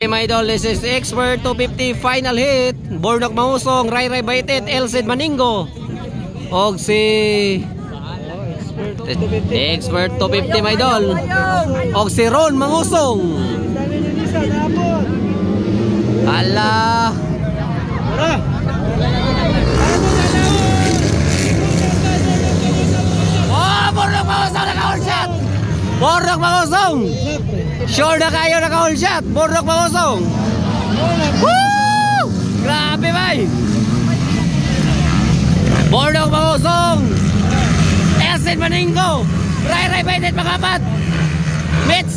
My idol, this is Expert 250 final hit. Bornok Mahusong, Ray Ray Baitit, Elcid Maningo. Og si Expert 250 my idol. Og si Ron Mahusong. Ala. Oh, Bornok Mahusong naka-all shot. Bornok Mahusong. Sure na kayo naka-all shot. Bornok Mahusong. Woo! Grabe bay. Bornok Mahusong. Elcid Maningo. Ray Ray Baitit Makapat. Mitch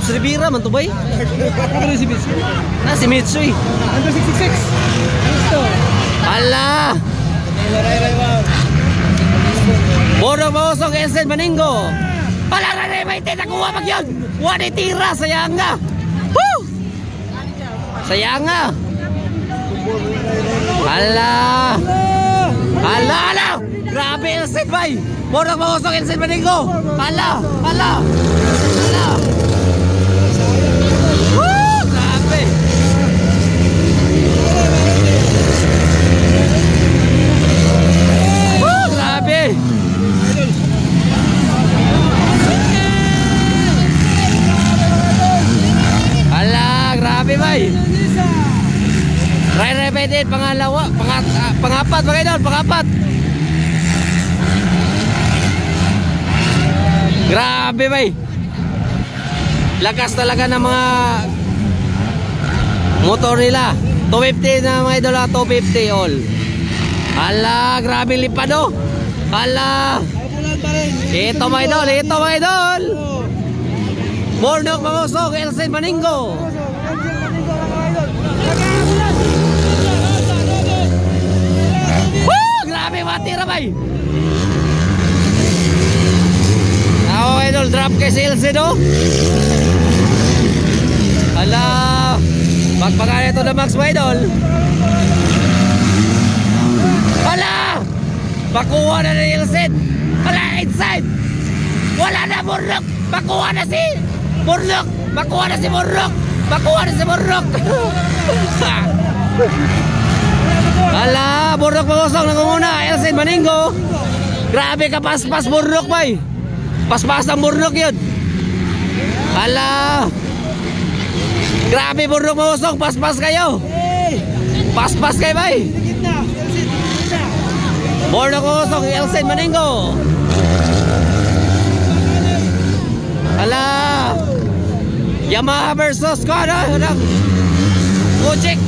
Rivera man to bay. Ano si Mitch? Na si Mitch eh. Under 666. Ala. Ray Ray wow. Bornok Mahusong, Elcid Maningo. Ala Ray Ray Baitit nakuha pag yun. Wala tira, sayang nga. Woo! Sayang nga. Ala. Ala. Grabe Elcid bay. Bornok Mahusong, Elcid Maningo. Ala. Woo! Grabe. Woo! Grabe. Ala, grabe bay. Ray Ray Baitit pangalawa, pangapat mga idol, pangapat. Grabe bay. Lakas talaga ng mga motor nila. 250 na mga idol, 250 all. Ala, grabe lipado. Ala. Ito mga idol. Bornok Mahusong, Elcid Maningo. Woo! Grabe matira bay. Ako idol, drop kay si Elcid oh. Hala. Magpakaan ito na Max mga idol. Hala. Bakuha na ni Elcid. Hala, inside. Wala na Bornok. Bakuha na si Bornok. Hala, Bornok Mahusong nangunguna. Elcid Maningo. Grabe ka paspas Bornok bay. Paspas ang Bornok yun. Hala. Grabe Bornok Mahusong. Paspas kayo. Paspas kayo bay. Bornok Mahusong, Elcid Maningo. Hala. Yamaha versus Kojik.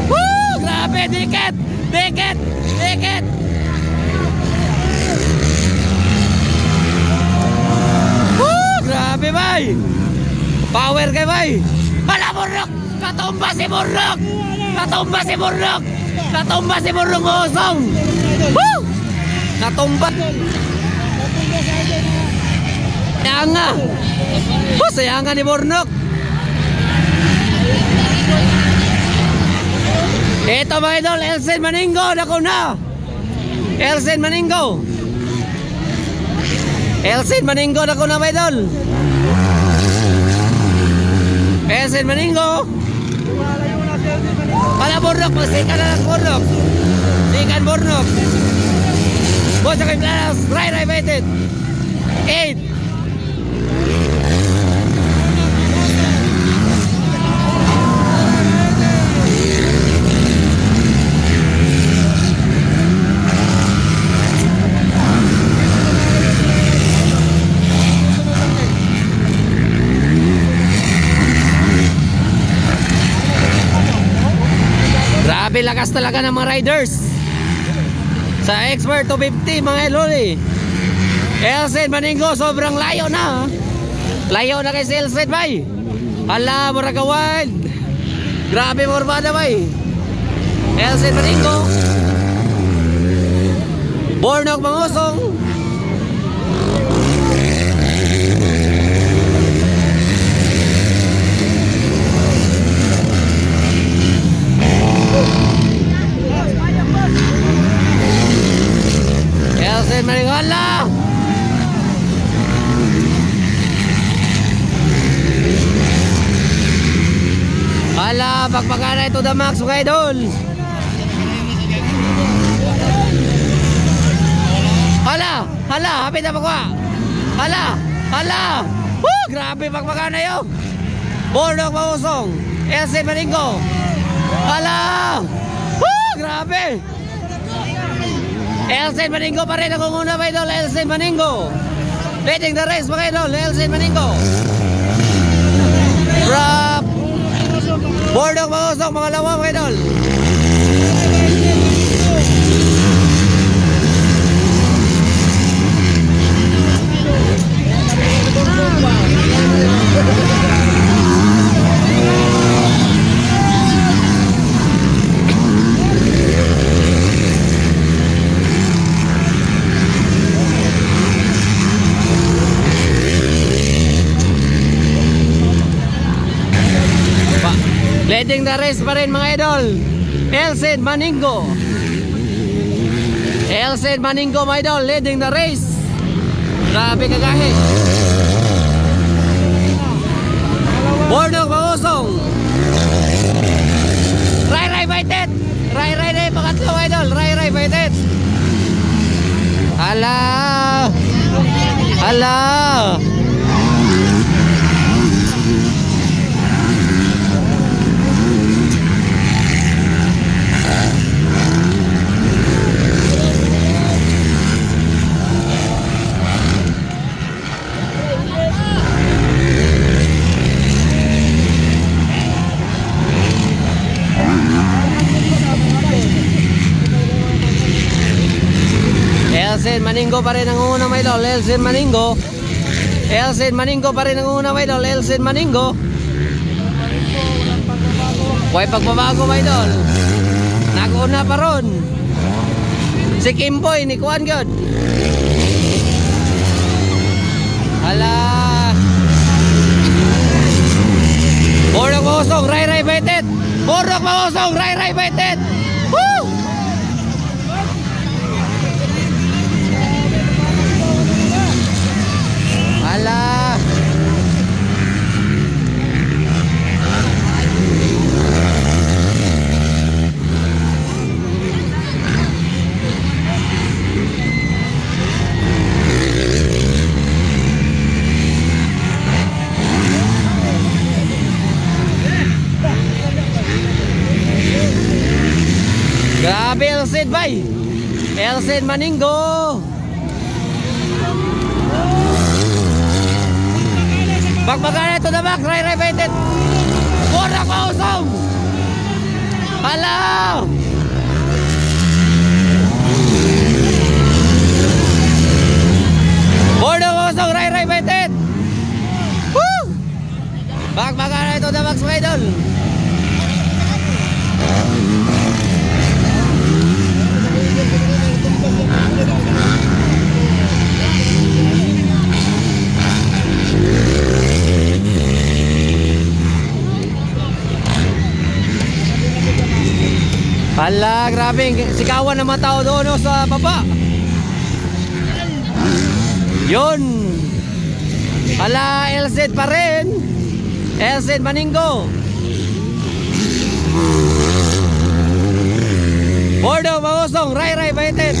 Woo! Grabe, dikit. Woo! Grabe bay. Power kay bay. Hala Bornok. Katumba si Bornok Mahusong. Woo! Katumba. Sayang nga ni Bornok. Ito mga idol, Elcid Maningo. Naku na. Elcid Maningo naku na mga idol. Elcid Maningo. Pala Bornok, masikan na lang Bornok. Sikan Bornok. Bosa kay Planas, Ray Ray Baitit. 8. Grabe lakas talaga ng mga riders sa Expert 250 mga eloli. Elcid Maningo sobrang layo na. Layo na kay si Elcid bay. Hala, Moragawan. Grabe morbada bay. Elcid Maningo. Bornok Mahusong. Maringala. 8. Hala, pagpagana ito the max mga idol. Hala, hapit na pagwa. Hala. Woo, grabe pagpagana yun. Bordok Mausong, LC Maningo. Hala, woo, grabe. LC Maningo pa rin ang una mga idol. LC Maningo leading the race mga idol. LC Maningo. Rap Bordok Mausong mga lawa mga idol. Leading the race pa rin mga idol, Elcid Maningo. Elcid Maningo mga idol, leading the race. Grabe kagahe. Bordok Mausong. Ray Baitet. Ray na yung pangatlo mga idol. Ray Baitet. Hala. Elcid Maningo pa rin ang una mga idol. Elcid Maningo pa rin ang una mga idol. Elcid Maningo. Huwag pagbabago mga idol. Nag-una pa ron si Kimboy ni Kuan God. Hala. Bordok Mausong, Ray Baitet. Bordok Mausong, Ray Baitet. Woo! Hala. Grabe Elcid bay. Elcid Maningo. Pagpagana ito na back, Ray Baitet. Bordok Mausong. Hala. Bordok Mausong, Ray Baitet. Woo! Pagpagana ito na back mga idol. Hala, grabe, sigawan ng mga tao doon sa baba. Yun. Hala, Elcid pa rin. Elcid Maningo. Bordok Mausong, Ray Baitet.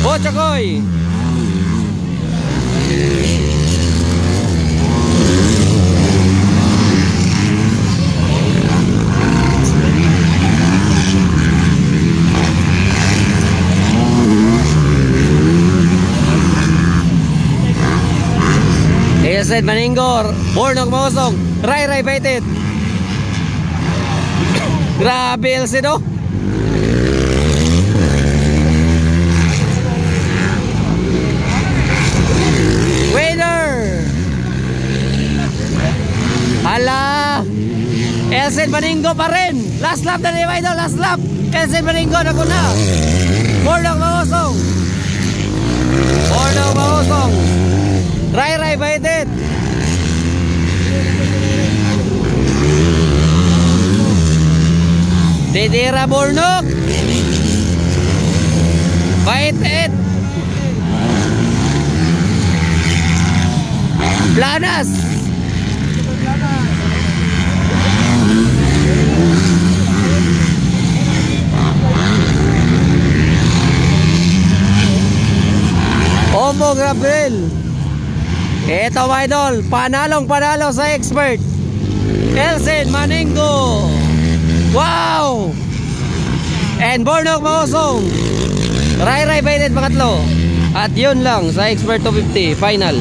Bochakoy. Elcid Maningo, Bordok Mausong, Ray Baitet. Grabe Elcid oh. Winner. Hala. Elcid Maningo pa rin. Last lap na niya idol, last lap. Elcid Maningo na kuna. Bordok Mausong. Bordok Mausong, Ray Baitet. Didira Burnok. Baitet. Blanas. Omo Gabriel. Ito mga idol, panalo sa expert. Elsen Maningo. Wow. And Bornok Mausong. Ray Baited pangatlo. At yun lang sa expert 250 final.